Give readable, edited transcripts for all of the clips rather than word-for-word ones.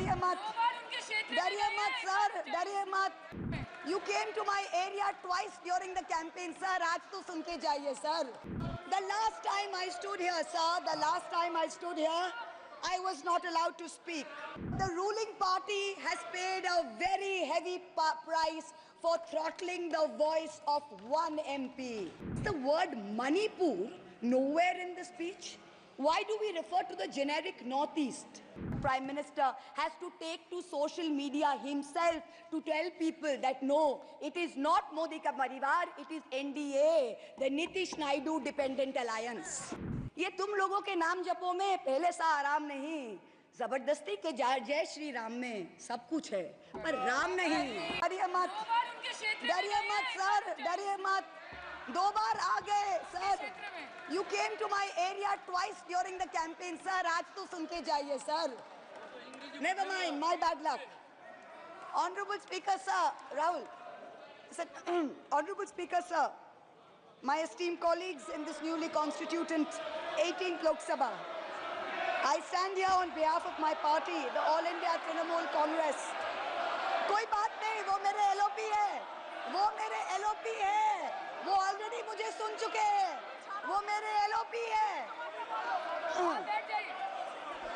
डरिए मत, डरिए मत सर, डरिए मत। You came to my area twice during the campaign, sir. आज तो सुन के जाइए, sir. The last time I stood here, sir, the last time I stood here, I was not allowed to speak. The ruling party has paid a very heavy price for throttling the voice of one MP. The word Manipur nowhere in the speech. Why do we refer to the generic Northeast? Prime Minister has to take to social media himself to tell people that no, it is not Modi ka parivar, it is NDA, the Nitish Naidu Dependent Alliance. ये तुम लोगों के नाम जपो में पहले सा आराम नहीं, जबरदस्ती के जय श्री राम में सब कुछ है, पर राम नहीं। डरिए मत, डरिए मत सर, डरिए मत। दो बार आ गए sir. You came to my area twice during the campaign, sir. आज तो सुन के जाइए, sir. Never mind, my bad luck. Honorable Speaker, sir, Rahul. Said, Honorable Speaker, sir, my esteemed colleagues in this newly constituted 18th Lok Sabha, I stand here on behalf of my party, the All India Trinamool Congress. कोई बात नहीं, वो मेरे LOP है, वो मेरे LOP है, वो ऑलरेडी मुझे सुन चुके हैं, वो मेरे LOP है।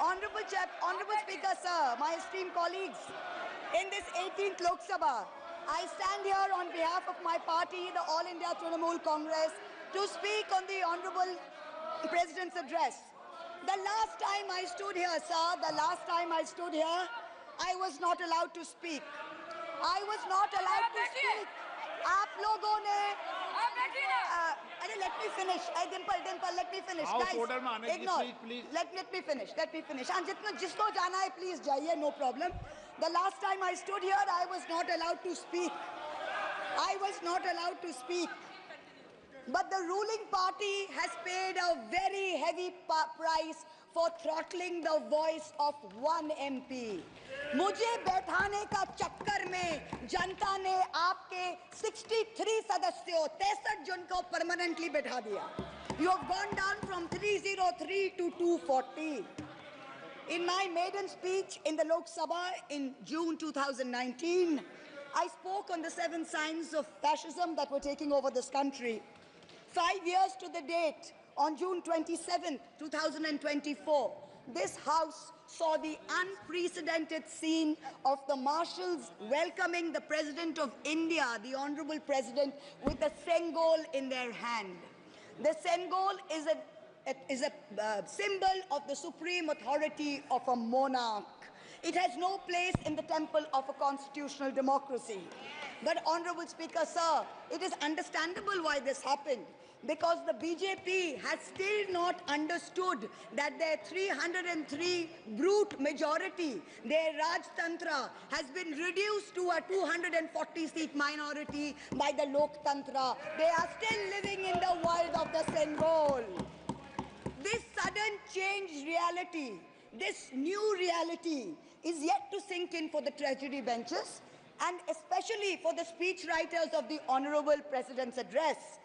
Honorable Speaker, sir, my esteemed colleagues, in this 18th Lok Sabha, I stand here on behalf of my party, the All India Trinamool Congress, to speak on the Honorable President's address. The last time I stood here, sir, the last time I stood here, I was not allowed to speak. I was not allowed to speak. आप लोगों ने अरे let me finish. Dimple, let me finish. House Guys, order में आने की please. Let me finish. हाँ, जिसको जाना है please जाइए, no problem. The last time I stood here, I was not allowed to speak. I was not allowed to speak. But the ruling party has paid a very heavy price for throttling the voice of one MP. मुझे बैठाने का चक्कर में जनता ने आपके 63 सदस्यों 63 जन को परमानेंटली बैठा दिया. You have gone down from 303 to 240. In my maiden speech in the Lok Sabha in June 2019, I spoke on the 7 signs of fascism that were taking over this country. 5 years to the date, on June 27, 2024, this House saw the unprecedented scene of the marshals welcoming the President of India, the Honorable President, with a Sengol in their hand. The Sengol is a symbol of the supreme authority of a monarch. It has no place in the temple of a constitutional democracy. But, Honorable Speaker, sir, it is understandable why this happened. Because the BJP has still not understood that their 303 brute majority, their Rajtantra, has been reduced to a 240-seat minority by the Loktantra. They are still living in the world of the Sengol. This sudden changed reality, this new reality, is yet to sink in for the treasury benches and especially for the speech writers of the Honorable President's address.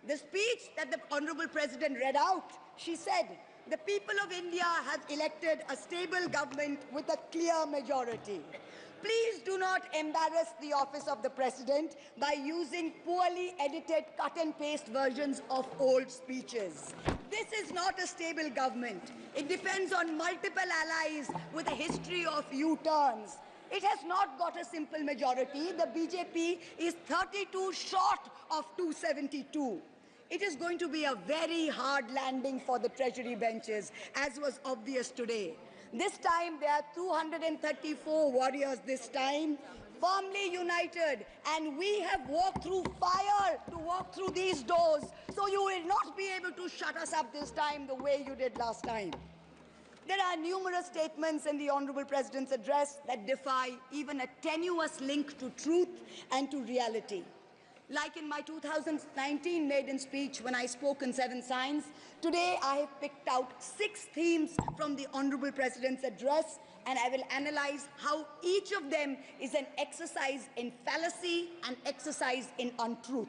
The speech that the Honorable President read out, she said, the people of India have elected a stable government with a clear majority. Please do not embarrass the office of the President by using poorly edited cut and paste versions of old speeches. This is not a stable government. It depends on multiple allies with a history of U-turns. It has not got a simple majority. The BJP is 32 short of 272. It is going to be a very hard landing for the treasury benches, as was obvious today. This time, there are 234 warriors this time, firmly united, and we have walked through fire to walk through these doors, so you will not be able to shut us up this time the way you did last time. There are numerous statements in the Honorable President's address that defy even a tenuous link to truth and to reality. Like in my 2019 maiden speech when I spoke on 7 signs, today I have picked out 6 themes from the Honorable President's address, and I will analyze how each of them is an exercise in fallacy and exercise in untruth.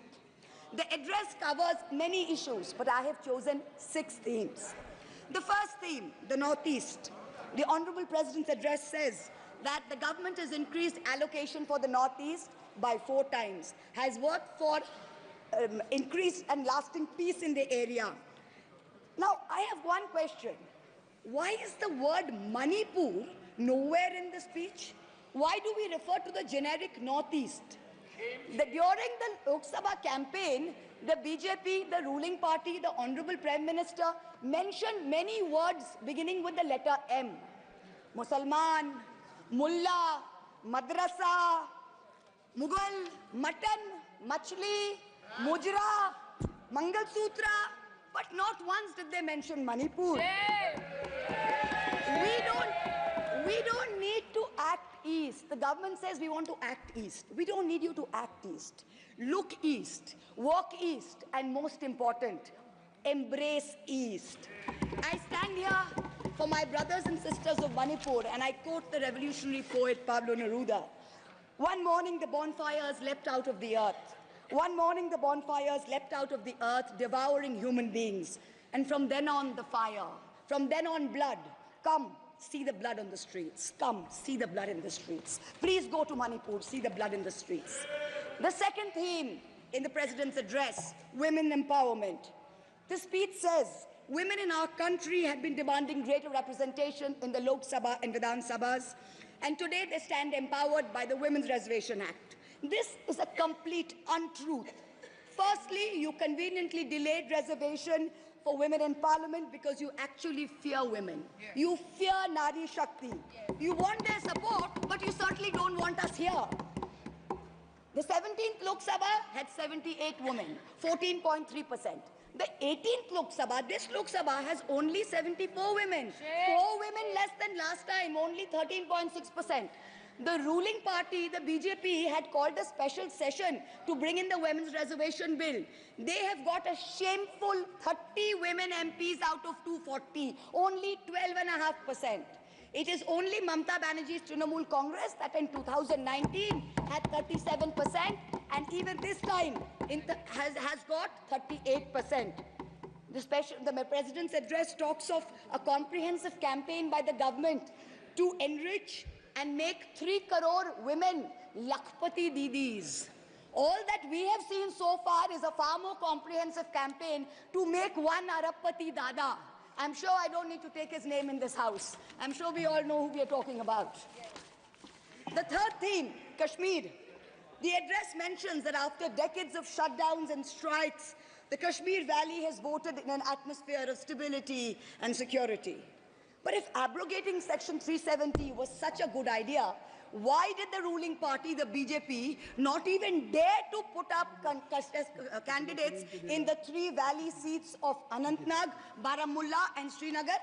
The address covers many issues, but I have chosen 6 themes. The first theme, the Northeast. The Honorable President's address says, that the government has increased allocation for the Northeast by 4 times, has worked for increased and lasting peace in the area. Now, I have one question. Why is the word Manipur nowhere in the speech? Why do we refer to the generic Northeast? During the Lok Sabha campaign, the BJP, the ruling party, the Honorable Prime Minister mentioned many words beginning with the letter M. Musalman, Mullah, Madrasa, Mughal, Mutton, Machli, Mujra, Mangal Sutra, but not once did they mention Manipur. We don't need to act east. The government says we want to act east. We don't need you to act east. Look east, walk east, and most important, embrace east. I stand here for my brothers and sisters of Manipur, and I quote the revolutionary poet Pablo Neruda. One morning the bonfires leapt out of the earth. One morning the bonfires leapt out of the earth, devouring human beings. And from then on, the fire. From then on, blood. Come, see the blood on the streets. Come, see the blood in the streets. Please go to Manipur, see the blood in the streets. The second theme in the President's address, women empowerment. The speech says, women in our country have been demanding greater representation in the Lok Sabha and Vidhan Sabhas, and today they stand empowered by the Women's Reservation Act. This is a complete untruth. Firstly, you conveniently delayed reservation for women in parliament because you actually fear women. Yes. You fear Nari Shakti. Yes. You want their support, but you certainly don't want us here. The 17th Lok Sabha had 78 women, 14.3%. The 18th Lok Sabha, this Lok Sabha, has only 74 women. 4 women less than last time, only 13.6%. The ruling party, the BJP, had called a special session to bring in the Women's Reservation Bill. They have got a shameful 30 women MPs out of 240, only 12.5%. It is only Mamata Banerjee's Trinamool Congress that in 2019 had 37%, and even this time has got 38%. The President's address talks of a comprehensive campaign by the government to enrich and make 3 crore women Lakhpati Didis. All that we have seen so far is a far more comprehensive campaign to make 1 Arabpati Dada. I'm sure I don't need to take his name in this house. I'm sure we all know who we are talking about. The third theme, Kashmir. The address mentions that after decades of shutdowns and strikes, the Kashmir Valley has voted in an atmosphere of stability and security. But if abrogating Section 370 was such a good idea, why did the ruling party, the BJP, not even dare to put up candidates in the 3 valley seats of Anantnag, Baramulla and Srinagar?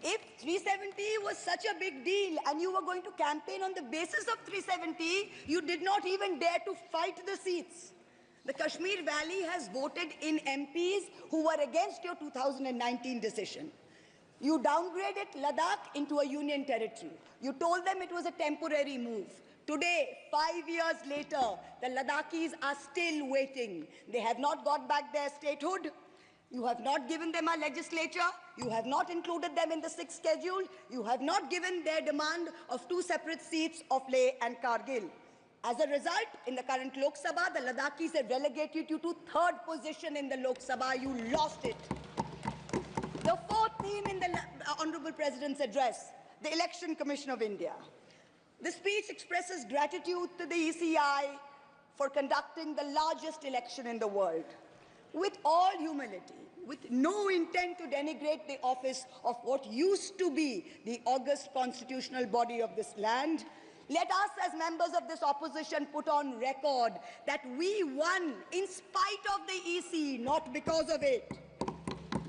If 370 was such a big deal and you were going to campaign on the basis of 370, you did not even dare to fight the seats. The Kashmir Valley has voted in MPs who were against your 2019 decision. You downgraded Ladakh into a union territory. You told them it was a temporary move. Today, 5 years later, the Ladakhis are still waiting. They have not got back their statehood. You have not given them a legislature. You have not included them in the 6th schedule. You have not given their demand of 2 separate seats of Leh and Kargil. As a result, in the current Lok Sabha, the Ladakhis have relegated you to 3rd position in the Lok Sabha. You lost it. The 4th theme in the Honorable President's address, the Election Commission of India. The speech expresses gratitude to the ECI for conducting the largest election in the world. With all humility, with no intent to denigrate the office of what used to be the august constitutional body of this land, let us as members of this opposition put on record that we won in spite of the EC, not because of it.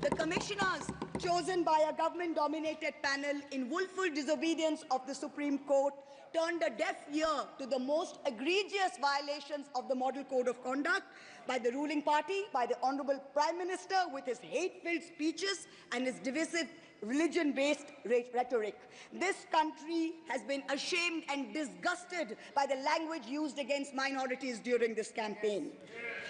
The commissioners chosen by a government-dominated panel in willful disobedience of the Supreme Court turned a deaf ear to the most egregious violations of the Model Code of Conduct by the ruling party, by the Honorable Prime Minister with his hate-filled speeches and his divisive religion-based rhetoric. This country has been ashamed and disgusted by the language used against minorities during this campaign.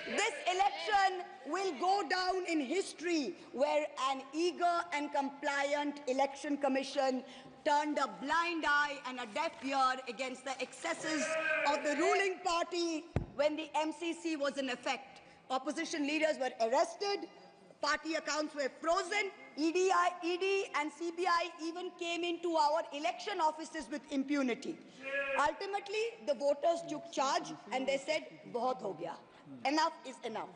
This election will go down in history where an eager and compliant election commission turned a blind eye and a deaf ear against the excesses of the ruling party when the MCC was in effect. Opposition leaders were arrested, party accounts were frozen, ED and CBI even came into our election offices with impunity. Ultimately, the voters took charge and they said, "Bahut ho gaya. Enough is enough."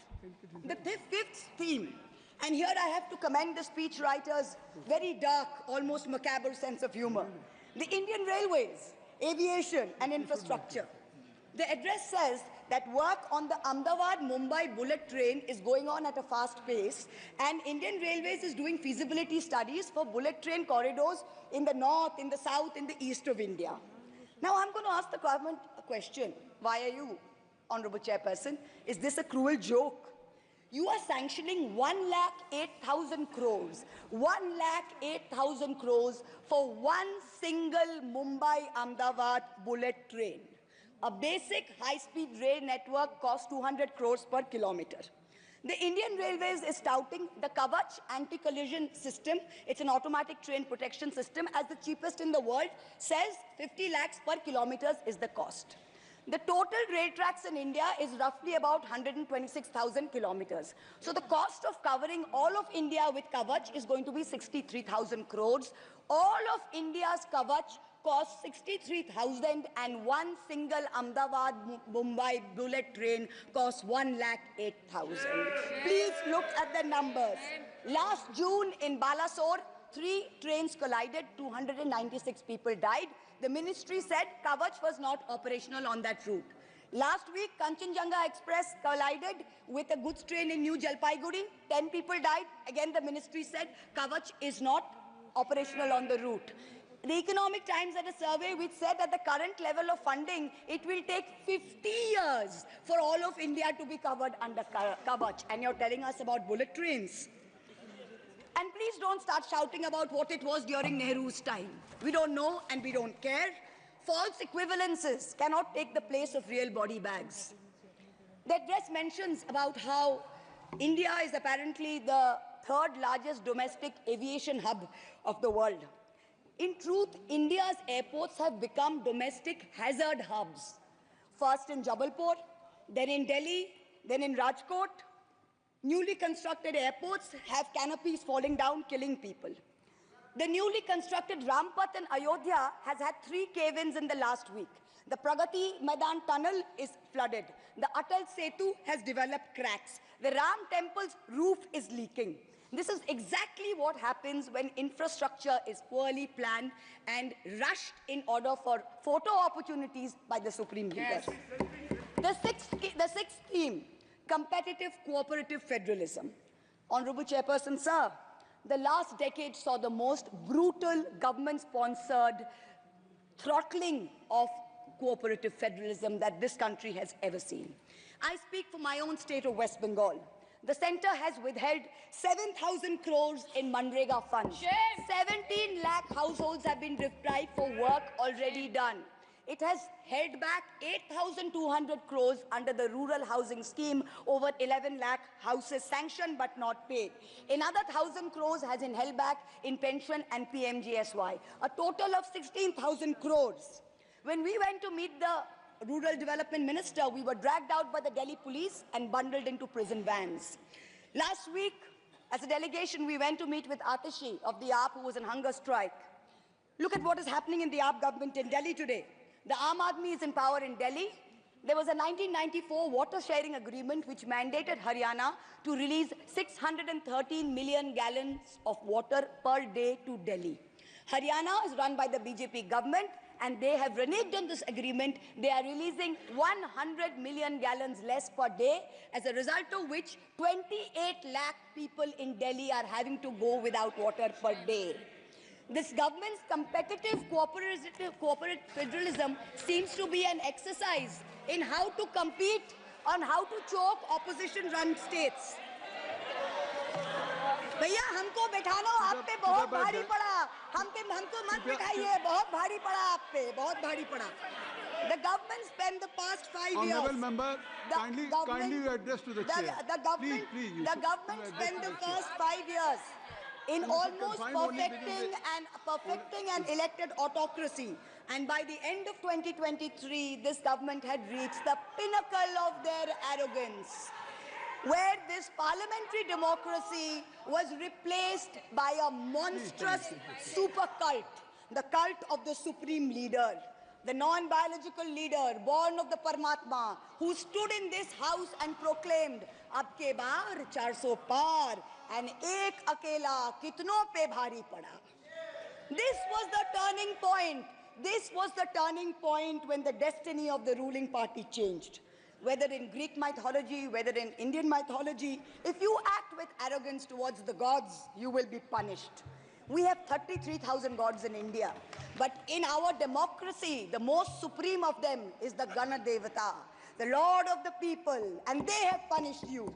The fifth theme, and here I have to commend the speechwriter's very dark, almost macabre sense of humor. The Indian Railways, aviation and infrastructure. The address says that work on the Ahmedabad-Mumbai bullet train is going on at a fast pace, and Indian Railways is doing feasibility studies for bullet train corridors in the north, in the south, in the east of India. Now I'm going to ask the government a question. Why are you, Honorable Chairperson? Is this a cruel joke? You are sanctioning 1,08,000 crores, 1,08,000 crores for one single Mumbai-Ahmedabad bullet train. A basic high-speed rail network costs 200 crores per kilometer. The Indian Railways is touting the Kavach anti-collision system. It's an automatic train protection system as the cheapest in the world, says 50 lakhs per kilometer is the cost. The total rail tracks in India is roughly about 126,000 kilometers. So the cost of covering all of India with Kavach is going to be 63,000 crores. All of India's Kavach costs 63,000 and one single Ahmedabad-Mumbai bullet train costs 1,08,000. Please look at the numbers. Last June in Balasore, 3 trains collided, 296 people died. The ministry said Kavach was not operational on that route. Last week, Kanchenjunga Express collided with a goods train in New Jalpaiguri. 10 people died. Again, the ministry said Kavach is not operational on the route. The Economic Times had a survey which said at the current level of funding, it will take 50 years for all of India to be covered under Kavach. And you're telling us about bullet trains. And please don't start shouting about what it was during Nehru's time. We don't know and we don't care. False equivalences cannot take the place of real body bags. The address mentions about how India is apparently the 3rd largest domestic aviation hub of the world. In truth, India's airports have become domestic hazard hubs. First in Jabalpur, then in Delhi, then in Rajkot. Newly constructed airports have canopies falling down, killing people. The newly constructed Rampath in Ayodhya has had 3 cave-ins in the last week. The Pragati Maidan tunnel is flooded. The Atal Setu has developed cracks. The Ram temple's roof is leaking. This is exactly what happens when infrastructure is poorly planned and rushed in order for photo opportunities by the supreme leaders. The sixth theme, competitive cooperative federalism. Honorable Chairperson, sir, the last decade saw the most brutal government-sponsored throttling of cooperative federalism that this country has ever seen. I speak for my own state of West Bengal. The centre has withheld 7,000 crores in Manrega funds. 17 lakh households have been deprived for work already done. It has held back 8,200 crores under the rural housing scheme, over 11 lakh houses sanctioned but not paid. Another 1,000 crores has been held back in pension and PMGSY. A total of 16,000 crores. When we went to meet the Rural Development Minister, we were dragged out by the Delhi police and bundled into prison vans. Last week, as a delegation, we went to meet with Atishi of the AAP, who was on hunger strike. Look at what is happening in the AAP government in Delhi today. The Aam Aadmi is in power in Delhi. There was a 1994 water sharing agreement which mandated Haryana to release 613 million gallons of water per day to Delhi. Haryana is run by the BJP government, and they have reneged on this agreement. They are releasing 100 million gallons less per day, as a result of which 28 lakh people in Delhi are having to go without water per day. This government's competitive cooperative federalism seems to be an exercise in how to compete on how to choke opposition-run states. भैया हमको बैठाना आप पे बहुत भारी पड़ा, हमको मत बिठाइए, बहुत भारी पड़ा आप पे, बहुत भारी पड़ा. The government spent the past 5 years. Honourable member, kindly address to the chair. The government spent the first 5 years in almost perfecting an elected autocracy. And by the end of 2023, this government had reached the pinnacle of their arrogance, where this parliamentary democracy was replaced by a monstrous super cult, the cult of the supreme leader, the non-biological leader born of the Paramatma, who stood in this house and proclaimed, "Ab ke baar 400 par, and ek akela kitno pe bhari pada." This was the turning point. This was the turning point when the destiny of the ruling party changed. Whether in Greek mythology, whether in Indian mythology, if you act with arrogance towards the gods, you will be punished. We have 33,000 gods in India, but in our democracy, the most supreme of them is the Ganadevata, the Lord of the people, and they have punished you.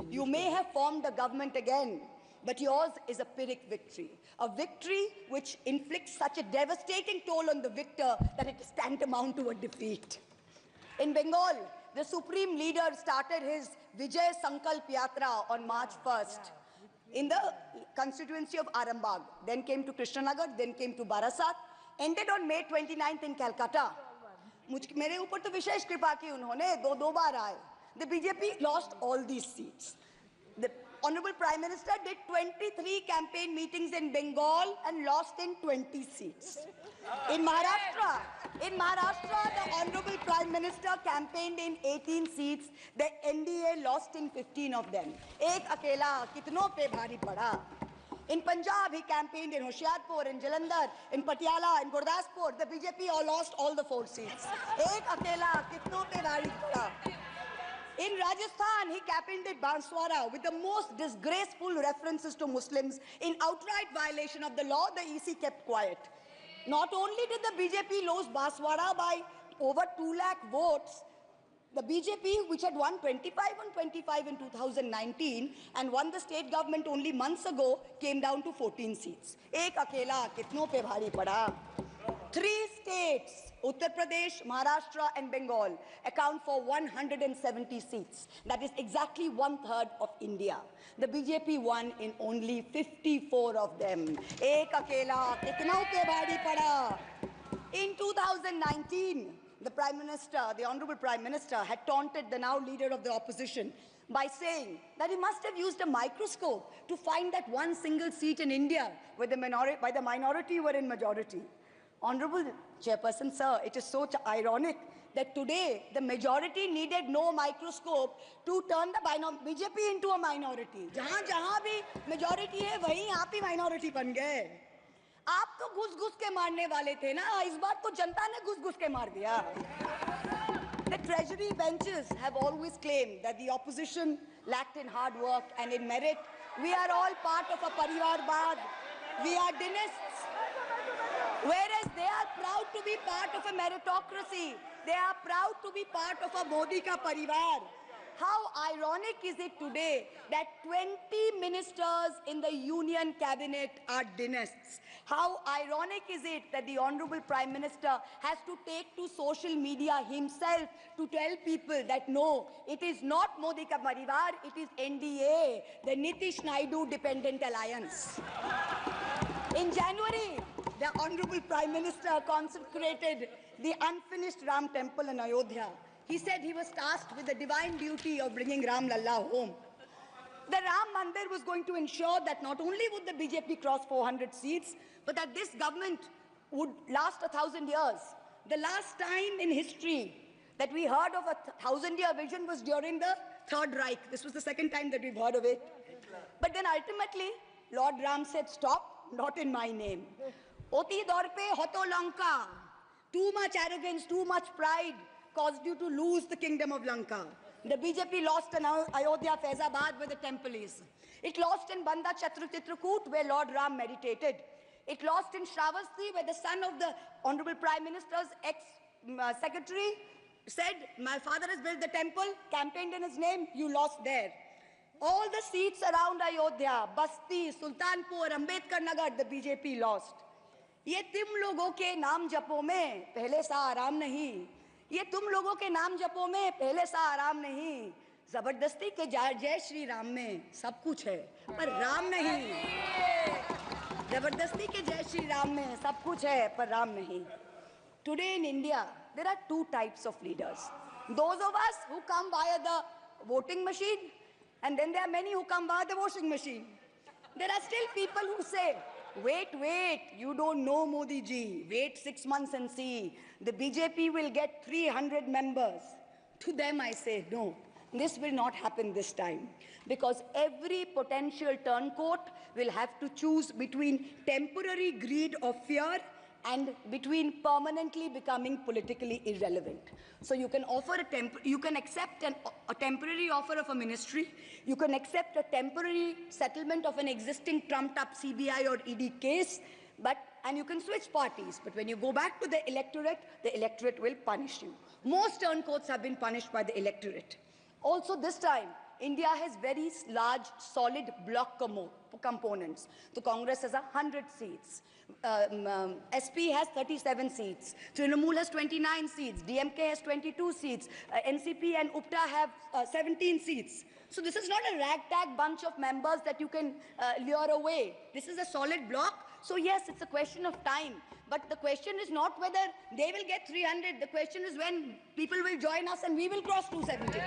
You may have formed a government again, but yours is a Pyrrhic victory, a victory which inflicts such a devastating toll on the victor that it is tantamount to a defeat. In Bengal, the supreme leader started his Vijay Sankalp Yatra on March 1st in the constituency of Arambagh, then came to Krishnanagar, then came to Barasat, ended on May 29th in Calcutta. मेरे ऊपर तो विशेष कृपा की उन्होंने, दो बार आए. The BJP lost all these seats. The Honorable Prime Minister did 23 campaign meetings in Bengal and lost in 20 seats. In Maharashtra, the Honorable Prime Minister campaigned in 18 seats. The NDA lost in 15 of them. Ek akela kitno pe bhari pada. In Punjab, he campaigned in Hoshiarpur, in Jalandhar, in Patiala, in Gurdaspur. The BJP all lost all the 4 seats. Ek akela kitno pe bhari pada. In Rajasthan, he campaigned in Banswara with the most disgraceful references to Muslims. In outright violation of the law, the EC kept quiet. Not only did the BJP lose Banswara by over 2 lakh votes, the BJP, which had won 25 on 25 in 2019 and won the state government only months ago, came down to 14 seats. Ek akela kitno pe bhari pada. 3 states, Uttar Pradesh, Maharashtra and Bengal, account for 170 seats. That is exactly 1/3 of India. The BJP won in only 54 of them. Ek akela kitno pe bhari pada. In 2019, the Prime Minister, the Honorable Prime Minister, had taunted the now leader of the opposition by saying that he must have used a microscope to find that one single seat in India where the minority were in majority. Honorable Chairperson, sir, it is so ironic that today the majority needed no microscope to turn the BJP into a minority. जहाँ भी majority है, वहीं आप ही minority बन गए. आप तो घुस-घुस के मारने वाले थे ना, इस बार तो जनता ने घुस-घुस के मार दिया. The treasury benches have always claimed that the opposition lacked in hard work and in merit. We are all part of a Parivarvad. We are dynasts. Whereas they are proud to be part of a meritocracy. They are proud to be part of a Modi ka parivar. How ironic is it today that 20 ministers in the union cabinet are dynasts? How ironic is it that the Honorable Prime Minister has to take to social media himself to tell people that no, it is not Modi ka parivar, it is NDA, the Nitish Naidu Dependent Alliance. In January, the Honorable Prime Minister consecrated the unfinished Ram temple in Ayodhya. He said he was tasked with the divine duty of bringing Ram Lalla home. The Ram Mandir was going to ensure that not only would the BJP cross 400 seats, but that this government would last 1,000 years. The last time in history that we heard of a 1,000-year vision was during the Third Reich. This was the second time that we've heard of it. But then ultimately, Lord Ram said, stop, not in my name. Oti dorpe hoto Lanka. Too much arrogance, too much pride caused you to lose the kingdom of Lanka. The BJP lost in Ayodhya, Faizabad, where the temple is. It lost in Banda Chitrakoot, where Lord Ram meditated. It lost in Shravasti, where the son of the Honorable Prime Minister's ex-secretary said, my father has built the temple, campaigned in his name, you lost there. All the seats around Ayodhya, Basti, Sultanpur, Ambedkar Nagar, the BJP lost. ये तुम लोगों के नाम जपों में पहले सा आराम नहीं. ये तुम लोगों के नाम जपों में पहले सा आराम नहीं. जबरदस्ती के जय श्री राम में सब कुछ है, पर राम नहीं। जबरदस्ती के जय श्री राम में सब कुछ है, पर राम नहीं। Today in India, there are two types of leaders. Those of us who come via the voting machine, and then there are many who come via the washing machine. There are still people who say, wait, you don't know Modi ji. Wait 6 months and see. The BJP will get 300 members. To them I say, no, this will not happen this time. Because every potential turncoat will have to choose between temporary greed or fear and between permanently becoming politically irrelevant. So you can offer you can accept a temporary offer of a ministry, you can accept a temporary settlement of an existing trumped-up CBI or ED case, and you can switch parties. But when you go back to the electorate will punish you. Most turncoats have been punished by the electorate. Also this time, India has very large, solid bloc components. The Congress has 100 seats. SP has 37 seats. Trinamool has 29 seats. DMK has 22 seats. NCP and UPTA have 17 seats. So this is not a ragtag bunch of members that you can lure away. This is a solid bloc. So yes, it's a question of time. But the question is not whether they will get 300. The question is when people will join us and we will cross 272.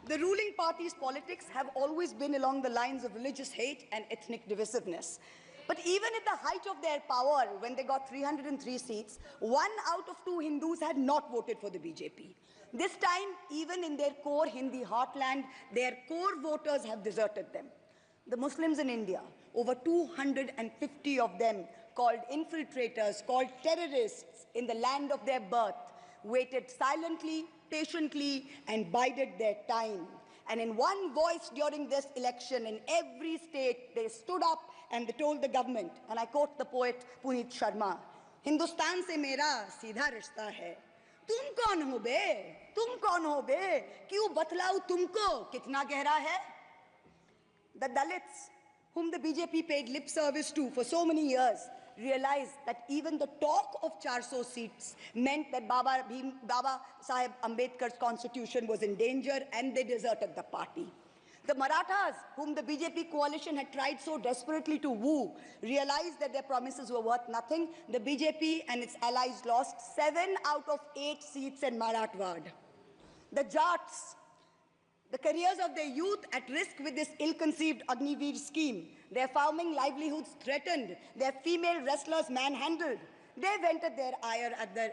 The ruling party's politics have always been along the lines of religious hate and ethnic divisiveness. But even at the height of their power, when they got 303 seats, 1 out of 2 Hindus had not voted for the BJP. This time, even in their core Hindi heartland, their core voters have deserted them. The Muslims in India, over 250 of them, called infiltrators, called terrorists in the land of their birth, waited silently, patiently, and bided their time. And in one voice during this election, in every state, they stood up and they told the government, and I quote the poet Puneet Sharma, "Hindustan se mera seedha rishta hai. Tum kaun ho be? Tum kaun ho be? Kyun batlau tumko kitna gehra hai?" The Dalits, whom the BJP paid lip service to for so many years, realized that even the talk of 400 seats meant that Baba Sahib Ambedkar's constitution was in danger, and they deserted the party. The Marathas, whom the BJP coalition had tried so desperately to woo, realized that their promises were worth nothing. The BJP and its allies lost 7 out of 8 seats in Marathwad. The Jats, the careers of their youth at risk with this ill-conceived Agniveer scheme, their farming livelihoods threatened, their female wrestlers manhandled. They vented their ire at the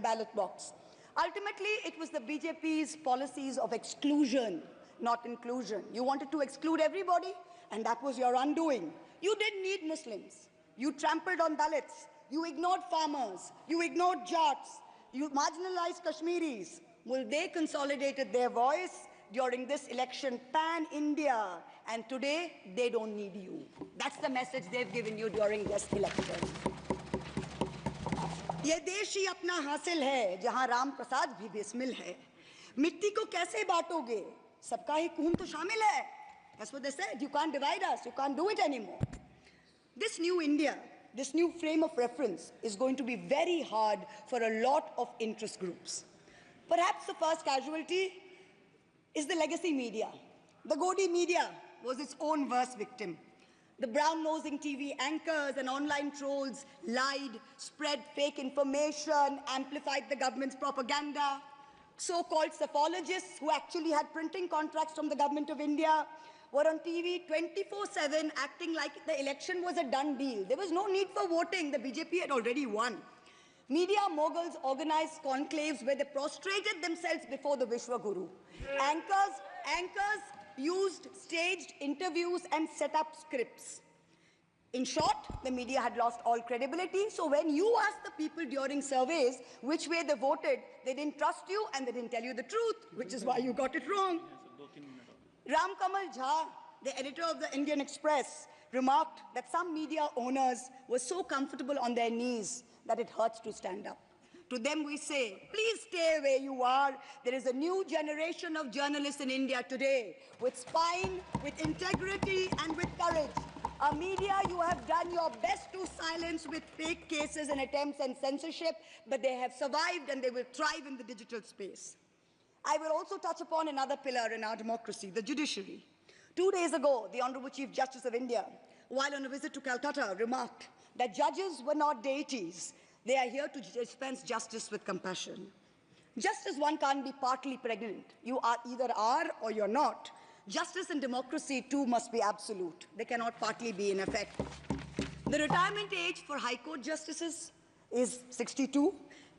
ballot box. Ultimately, it was the BJP's policies of exclusion, not inclusion. You wanted to exclude everybody, and that was your undoing. You didn't need Muslims. You trampled on Dalits. You ignored farmers. You ignored Jats. You marginalized Kashmiris. Well, they consolidated their voice during this election pan-India, and today they don't need you. That's the message they've given you during this election. ये देश ही अपना हासिल है जहां राम प्रसाद भी बिस्मिल है. मिट्टी को कैसे बांटोगे? सबका ही खून तो शामिल है. That's what they said. You can't divide us. You can't do it anymore. This new India, this new frame of reference is going to be very hard for a lot of interest groups. Perhaps the first casualty is the legacy media. The Godi media was its own worst victim. The brown-nosing TV anchors and online trolls lied, spread fake information, amplified the government's propaganda. So-called psephologists who actually had printing contracts from the government of India were on TV 24/7 acting like the election was a done deal. There was no need for voting. The BJP had already won. Media moguls organized conclaves where they prostrated themselves before the Vishwa Guru. Anchors used staged interviews and set up scripts. In short, the media had lost all credibility. So when you asked the people during surveys which way they voted, they didn't trust you and they didn't tell you the truth, which is why you got it wrong. Ram Kamal Jha, the editor of the Indian Express, remarked that some media owners were so comfortable on their knees that it hurts to stand up. To them we say, please stay where you are. There is a new generation of journalists in India today with spine, with integrity, and with courage. A media you have done your best to silence with fake cases and attempts and censorship, but they have survived and they will thrive in the digital space. I will also touch upon another pillar in our democracy, the judiciary. 2 days ago, the Honorable Chief Justice of India, while on a visit to Calcutta, remarked that judges were not deities. They are here to dispense justice with compassion. Just as one can't be partly pregnant, you either are or you're not. Justice and democracy too must be absolute. They cannot partly be in effect. The retirement age for High Court justices is 62,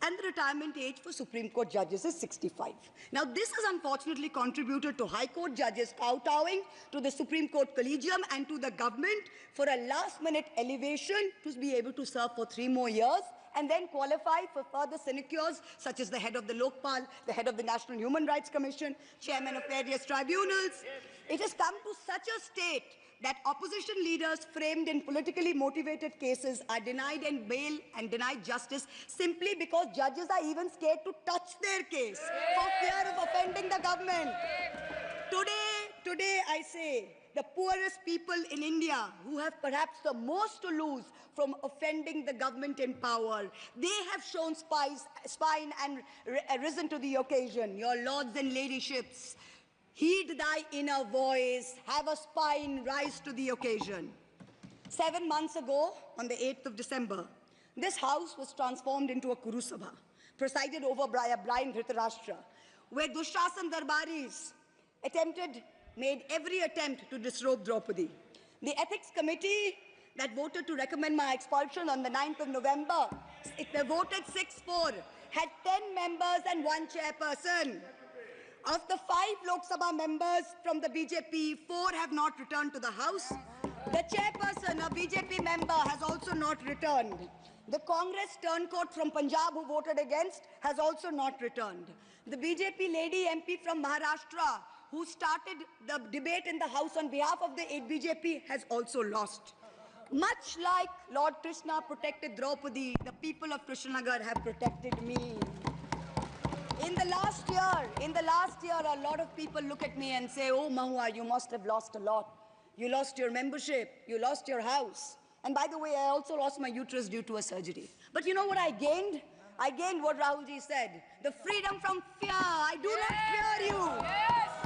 and the retirement age for Supreme Court judges is 65. Now, this has unfortunately contributed to High Court judges kowtowing to the Supreme Court Collegium and to the government for a last-minute elevation to be able to serve for 3 more years and then qualify for further sinecures, such as the head of the Lokpal, the head of the National Human Rights Commission, chairman of various tribunals. It has come to such a state that opposition leaders framed in politically motivated cases are denied and bail and denied justice simply because judges are even scared to touch their case for fear of offending the government. Today I say, the poorest people in India who have perhaps the most to lose from offending the government in power, they have shown spine and risen to the occasion. Your lords and ladyships, heed thy inner voice, have a spine, rise to the occasion. 7 months ago, on the 8th of December, this house was transformed into a Kurusabha, presided over by a blind Dhritarashtra, where Dushrasan Darbaris made every attempt to disrobe Draupadi. The ethics committee that voted to recommend my expulsion on the 9th of November, they voted 6-4, had 10 members and 1 chairperson. Of the 5 Lok Sabha members from the BJP, 4 have not returned to the House. The chairperson, a BJP member, has also not returned. The Congress turncoat from Punjab who voted against has also not returned. The BJP lady MP from Maharashtra who started the debate in the House on behalf of the BJP has also lost. Much like Lord Krishna protected Draupadi, the people of Krishnanagar have protected me. In the last year, a lot of people look at me and say, oh, Mahua, you must have lost a lot. You lost your membership, you lost your house. And by the way, I also lost my uterus due to a surgery. But you know what I gained? I gained what Rahulji said, the freedom from fear. I do not fear you.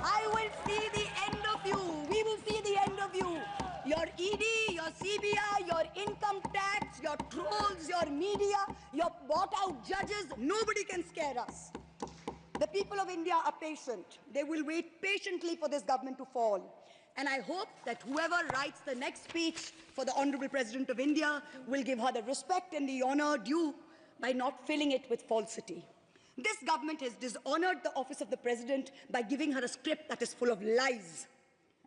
I will see the end of you. We will see the end of you. Your ED, your CBI, your income tax, your trolls, your media, your bought-out judges, nobody can scare us. The people of India are patient. They will wait patiently for this government to fall. And I hope that whoever writes the next speech for the Honorable President of India will give her the respect and the honor due by not filling it with falsity. This government has dishonored the office of the President by giving her a script that is full of lies.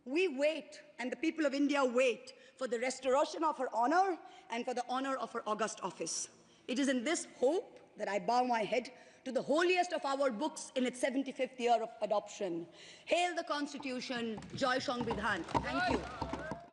We wait, and the people of India wait, for the restoration of her honor and for the honor of her august office. It is in this hope that I bow my head to the holiest of our books in its 75th year of adoption. Hail the Constitution, Joy Sangvidhan. Thank you.